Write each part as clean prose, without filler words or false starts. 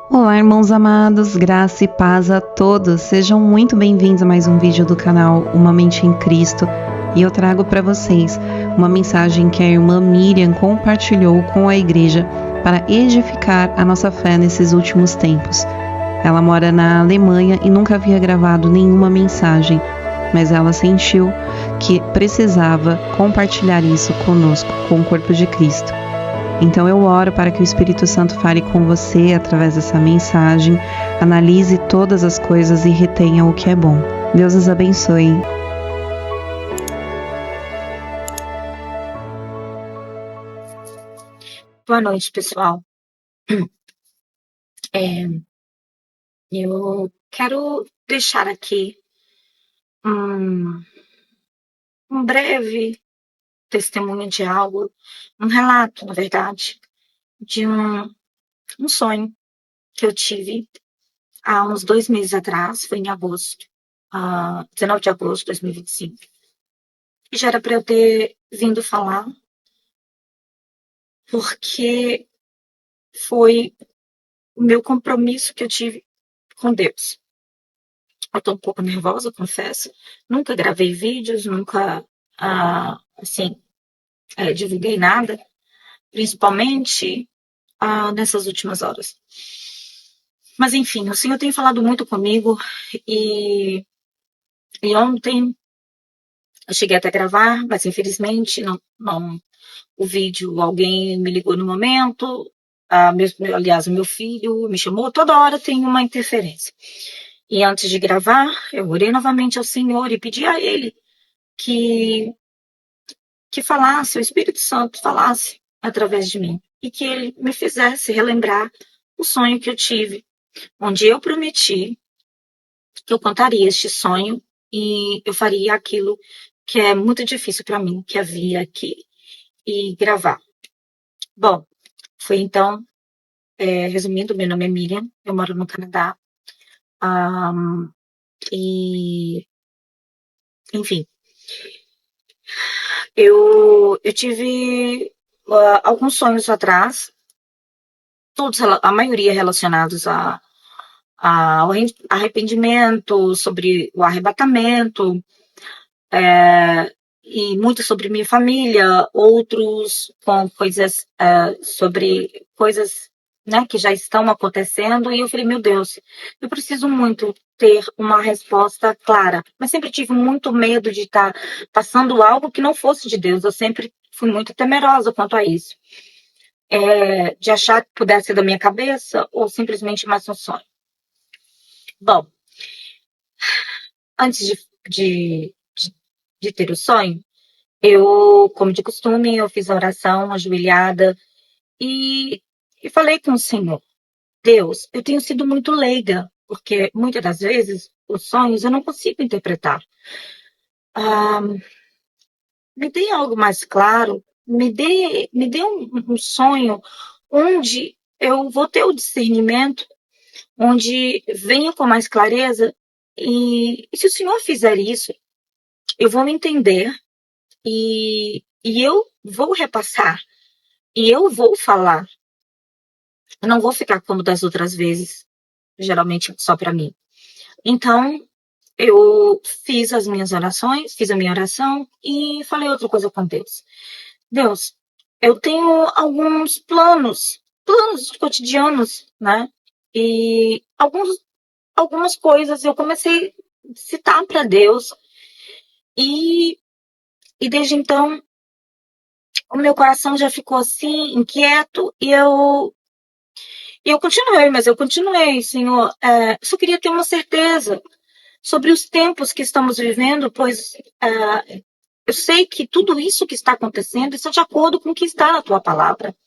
Olá, irmãos amados, graça e paz a todos. Sejam muito bem-vindos a mais um vídeo do canal Uma Mente em Cristo. E eu trago para vocês uma mensagem que a irmã Miriam compartilhou com a igreja para edificar a nossa fé nesses últimos tempos. Ela mora na Alemanha e nunca havia gravado nenhuma mensagem, mas ela sentiu que precisava compartilhar isso conosco, com o corpo de Cristo. Então eu oro para que o Espírito Santo fale com você através dessa mensagem, analise todas as coisas e retenha o que é bom. Deus os abençoe. Boa noite, pessoal. Eu quero deixar aqui um breve testemunho de algo, um relato, na verdade, de um sonho que eu tive há uns 2 meses atrás, foi em agosto, 19 de agosto de 2025. E já era para eu ter vindo falar, porque foi o meu compromisso que eu tive com Deus. Eu tô um pouco nervosa, confesso. Nunca gravei vídeos, nunca, assim, divulguei nada, principalmente nessas últimas horas. Mas, enfim, o Senhor tem falado muito comigo e ontem eu cheguei até a gravar, mas infelizmente não, o vídeo, alguém me ligou no momento, aliás, o meu filho me chamou, toda hora tem uma interferência. E antes de gravar, eu orei novamente ao Senhor e pedi a Ele que falasse, o Espírito Santo falasse através de mim e que ele me fizesse relembrar o sonho que eu tive, onde eu prometi que eu contaria este sonho e eu faria aquilo que é muito difícil para mim, que é vir aqui e gravar. Bom, foi então, resumindo, meu nome é Miriam, eu moro no Canadá, e, enfim, eu tive alguns sonhos atrás, todos, a maioria relacionados ao arrependimento, sobre o arrebatamento, e muito sobre minha família, outros com coisas sobre coisas, né, que já estão acontecendo, e eu falei, meu Deus, eu preciso muito ter uma resposta clara, mas sempre tive muito medo de estar passando algo que não fosse de Deus, eu sempre fui muito temerosa quanto a isso, de achar que pudesse ser da minha cabeça ou simplesmente mais um sonho. Bom, antes de ter o sonho, eu, como de costume, eu fiz a oração ajoelhada e falei com o Senhor. Deus, eu tenho sido muito leiga, porque muitas das vezes os sonhos eu não consigo interpretar. Ah, me dê algo mais claro, me dê um sonho onde eu vou ter o discernimento, onde venha com mais clareza. E se o Senhor fizer isso, eu vou entender e eu vou repassar. E eu vou falar. Eu não vou ficar como das outras vezes, geralmente só para mim. Então, eu fiz as minhas orações, fiz a minha oração e falei outra coisa com Deus. Deus, eu tenho alguns planos cotidianos, né? E algumas coisas eu comecei a citar para Deus e, e desde então o meu coração já ficou assim, inquieto, e eu continuei, Senhor. Só queria ter uma certeza sobre os tempos que estamos vivendo, pois eu sei que tudo isso que está acontecendo está de acordo com o que está na tua palavra.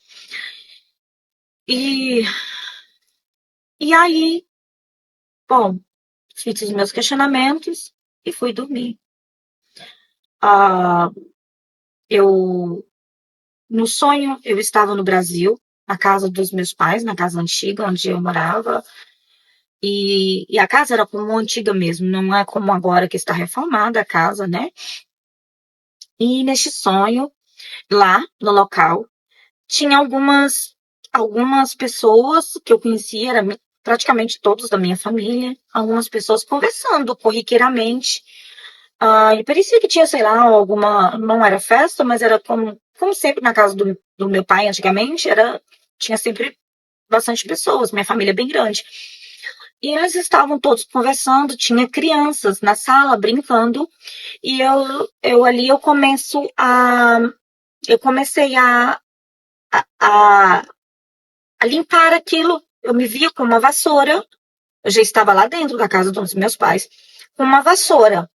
E, e aí, bom, fiz os meus questionamentos e fui dormir. Ah, no sonho, eu estava no Brasil, na casa dos meus pais, na casa antiga onde eu morava. E a casa era como antiga mesmo, não é como agora que está reformada a casa, né? E neste sonho, lá no local, tinha algumas pessoas que eu conhecia, praticamente todos da minha família, algumas pessoas conversando corriqueiramente. E parecia que tinha, sei lá, alguma. Não era festa, mas era como sempre na casa do meu pai antigamente, tinha sempre bastante pessoas, minha família é bem grande. E eles estavam todos conversando, tinha crianças na sala brincando, e eu ali eu comecei a, a limpar aquilo. Eu me via com uma vassoura, eu já estava lá dentro da casa dos meus pais, com uma vassoura.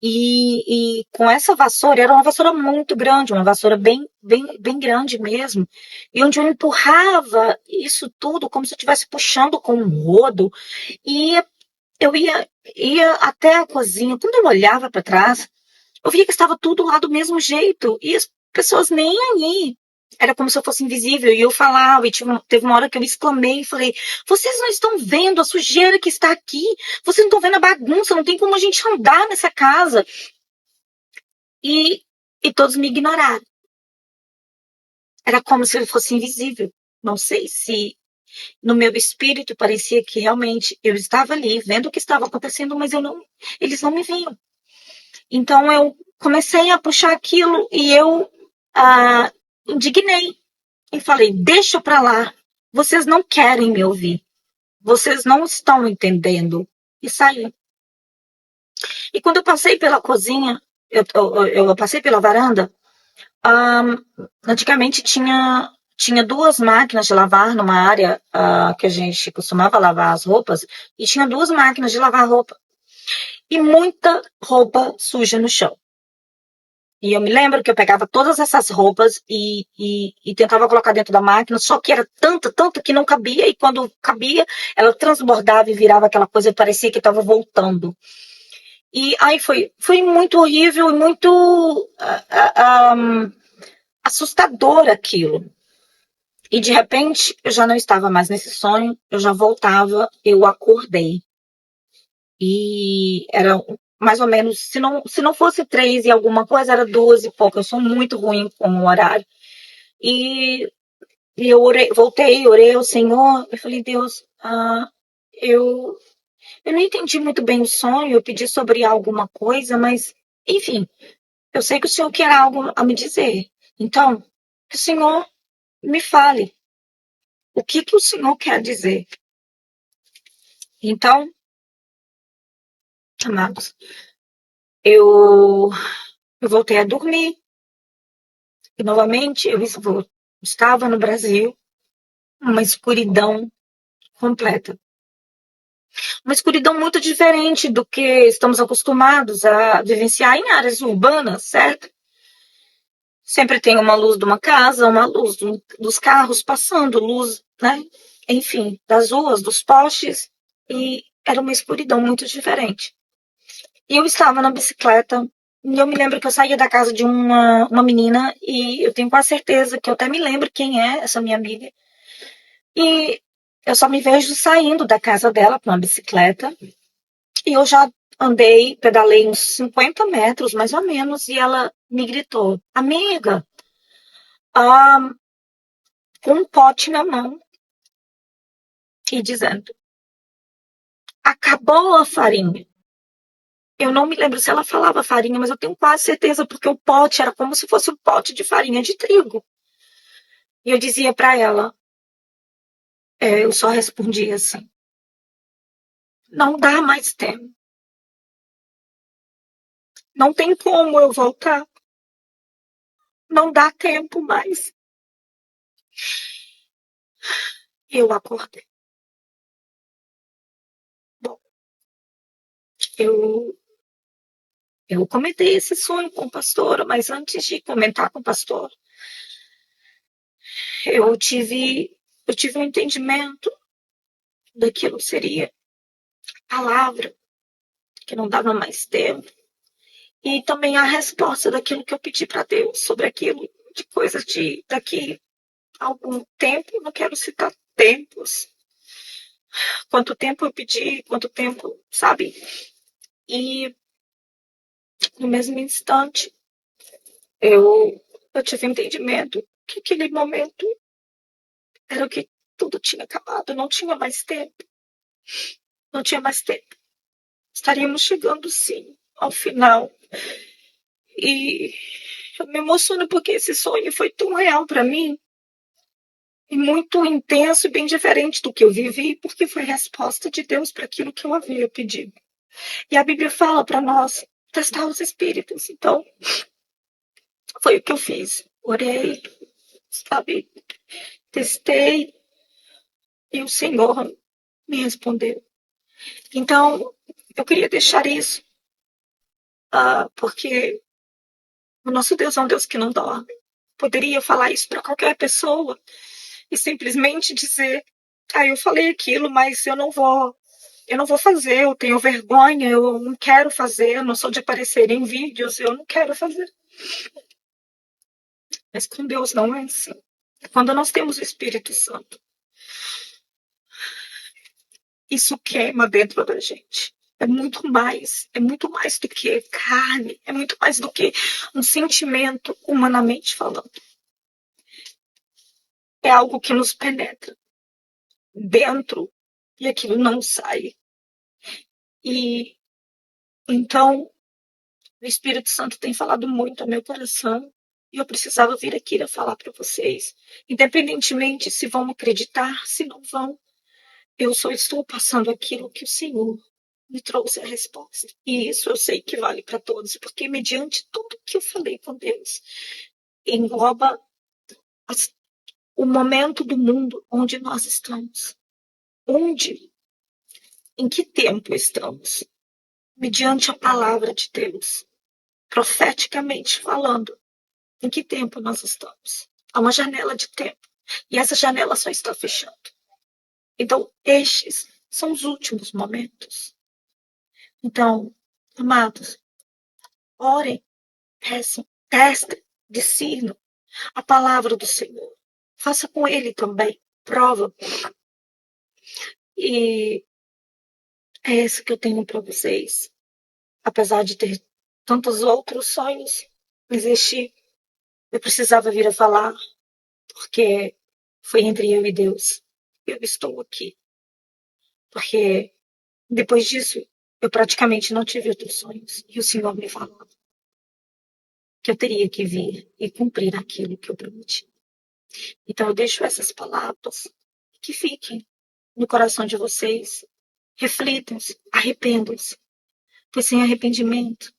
E com essa vassoura, era uma vassoura muito grande, uma vassoura bem grande mesmo, e onde eu empurrava isso tudo como se eu estivesse puxando com um rodo, e eu ia até a cozinha. Quando eu olhava para trás, eu via que estava tudo lá do mesmo jeito, e as pessoas nem aí. Era como se eu fosse invisível, e eu falava, e teve uma hora que eu exclamei e falei: vocês não estão vendo a sujeira que está aqui? Vocês não estão vendo a bagunça? Não tem como a gente andar nessa casa. E, e todos me ignoraram. Era como se eu fosse invisível. Não sei se no meu espírito parecia que realmente eu estava ali, vendo o que estava acontecendo, mas eles não me viam. Então eu comecei a puxar aquilo e eu indignei e falei: deixa pra lá, vocês não querem me ouvir, vocês não estão entendendo. E saí. E quando eu passei pela cozinha, eu passei pela varanda. Antigamente tinha duas máquinas de lavar numa área que a gente costumava lavar as roupas, e tinha duas máquinas de lavar roupa. E muita roupa suja no chão. E eu me lembro que eu pegava todas essas roupas e tentava colocar dentro da máquina, só que era tanta que não cabia, e quando cabia, ela transbordava e virava aquela coisa e parecia que estava voltando. E aí foi muito horrível e muito assustador aquilo. E de repente, eu já não estava mais nesse sonho, eu já voltava, eu acordei. E era mais ou menos, se não fosse 3 e alguma coisa, era 12 e pouco. Eu sou muito ruim com o horário. E, e eu voltei, orei ao Senhor, eu falei: Deus, eu, eu não entendi muito bem o sonho, eu pedi sobre alguma coisa, mas, enfim, eu sei que o Senhor quer algo a me dizer. Então, que o Senhor me fale. O que o Senhor quer dizer? Então, amados, eu, eu voltei a dormir. E novamente estava no Brasil, uma escuridão completa. Uma escuridão muito diferente do que estamos acostumados a vivenciar em áreas urbanas, certo? Sempre tem uma luz de uma casa, uma luz dos carros passando, luz, né? Enfim, das ruas, dos postes. E era uma escuridão muito diferente. E eu estava na bicicleta, e eu me lembro que eu saía da casa de uma menina, e eu tenho quase certeza que eu até me lembro quem é essa minha amiga. E eu só me vejo saindo da casa dela com uma bicicleta, e eu já pedalei uns 50 metros, mais ou menos, e ela me gritou: amiga, com um pote na mão, e dizendo: acabou a farinha. Eu não me lembro se ela falava farinha, mas eu tenho quase certeza, porque o pote era como se fosse um pote de farinha de trigo. E eu dizia para ela, eu só respondia assim: não dá mais tempo. Não tem como eu voltar. Não dá tempo mais. Eu acordei. Bom, eu, eu comentei esse sonho com o pastor, mas antes de comentar com o pastor, eu tive, eu tive um entendimento daquilo que seria palavra, que não dava mais tempo. E também a resposta daquilo que eu pedi para Deus sobre aquilo, de coisas de daqui a algum tempo, não quero citar tempos, quanto tempo eu pedi, quanto tempo, sabe? E no mesmo instante, eu tive entendimento que aquele momento era o que tudo tinha acabado, não tinha mais tempo. Não tinha mais tempo. Estaríamos chegando, sim, ao final. E eu me emociono porque esse sonho foi tão real para mim. E muito intenso e bem diferente do que eu vivi, porque foi resposta de Deus para aquilo que eu havia pedido. E a Bíblia fala para nós testar os espíritos. Então, foi o que eu fiz. Orei, sabe? Testei e o Senhor me respondeu. Então, eu queria deixar isso, porque o nosso Deus é um Deus que não dorme. Poderia falar isso para qualquer pessoa e simplesmente dizer: eu falei aquilo, mas eu não vou fazer, eu tenho vergonha, eu não quero fazer, eu não sou de aparecer em vídeos, eu não quero fazer. Mas com Deus não é assim. Quando nós temos o Espírito Santo, isso queima dentro da gente. É muito mais do que carne, é muito mais do que um sentimento, humanamente falando. É algo que nos penetra dentro e aquilo não sai. E então o Espírito Santo tem falado muito ao meu coração e eu precisava vir aqui a falar para vocês, independentemente se vão acreditar, se não vão, eu só estou passando aquilo que o Senhor me trouxe a resposta. E isso eu sei que vale para todos, porque mediante tudo que eu falei com Deus, engloba o momento do mundo onde nós estamos. Em que tempo estamos? Mediante a palavra de Deus, profeticamente falando, em que tempo nós estamos? Há uma janela de tempo, e essa janela só está fechando. Então, estes são os últimos momentos. Então, amados, orem, peçam, testem, discernam a palavra do Senhor. Faça com Ele também, prova. E é isso que eu tenho para vocês. Apesar de ter tantos outros sonhos, eu precisava vir a falar, porque foi entre eu e Deus. Eu estou aqui. Porque depois disso, eu praticamente não tive outros sonhos. E o Senhor me falou que eu teria que vir e cumprir aquilo que eu prometi. Então eu deixo essas palavras que fiquem no coração de vocês. Reflitam-se, arrependam-se. Pois sem arrependimento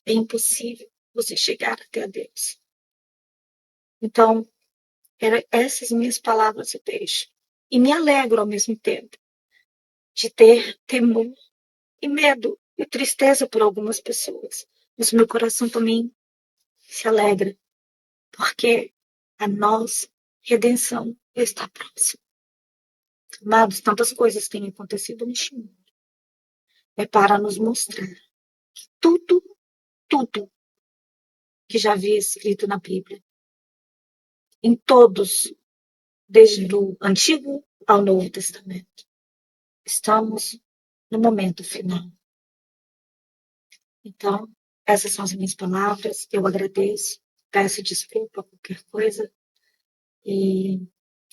é impossível você chegar até a Deus. Então, essas minhas palavras eu deixo. E me alegro ao mesmo tempo de ter temor e medo e tristeza por algumas pessoas. Mas meu coração também se alegra, porque a nossa redenção está próxima. Amados, tantas coisas têm acontecido neste mundo. É para nos mostrar que tudo que já havia escrito na Bíblia, em todos, desde o Antigo ao Novo Testamento, estamos no momento final. Então, essas são as minhas palavras. Eu agradeço, peço desculpa por qualquer coisa. E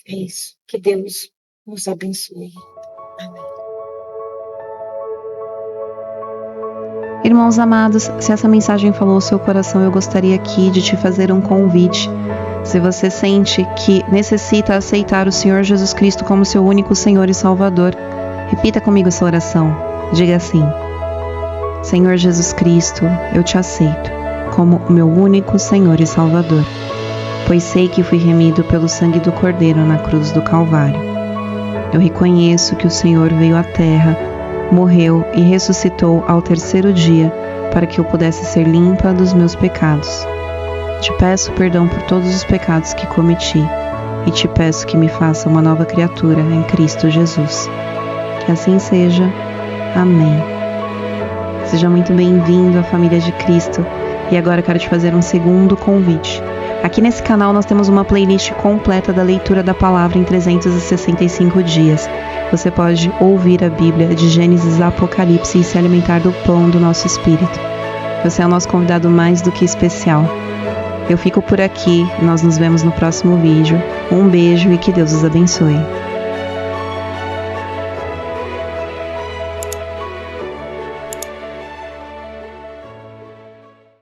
é isso. Que Deus nos abençoe. Amém. Irmãos amados, se essa mensagem falou ao seu coração, eu gostaria aqui de te fazer um convite. Se você sente que necessita aceitar o Senhor Jesus Cristo como seu único Senhor e Salvador, repita comigo essa oração. Diga assim: Senhor Jesus Cristo, eu te aceito como o meu único Senhor e Salvador, pois sei que fui remido pelo sangue do Cordeiro na cruz do Calvário. Eu reconheço que o Senhor veio à terra, morreu e ressuscitou ao terceiro dia para que eu pudesse ser limpa dos meus pecados. Te peço perdão por todos os pecados que cometi e te peço que me faça uma nova criatura em Cristo Jesus. Que assim seja. Amém. Seja muito bem-vindo à família de Cristo. E agora eu quero te fazer um segundo convite. Aqui nesse canal nós temos uma playlist completa da leitura da palavra em 365 dias. Você pode ouvir a Bíblia de Gênesis a Apocalipse e se alimentar do pão do nosso espírito. Você é o nosso convidado mais do que especial. Eu fico por aqui, nós nos vemos no próximo vídeo. Um beijo e que Deus os abençoe.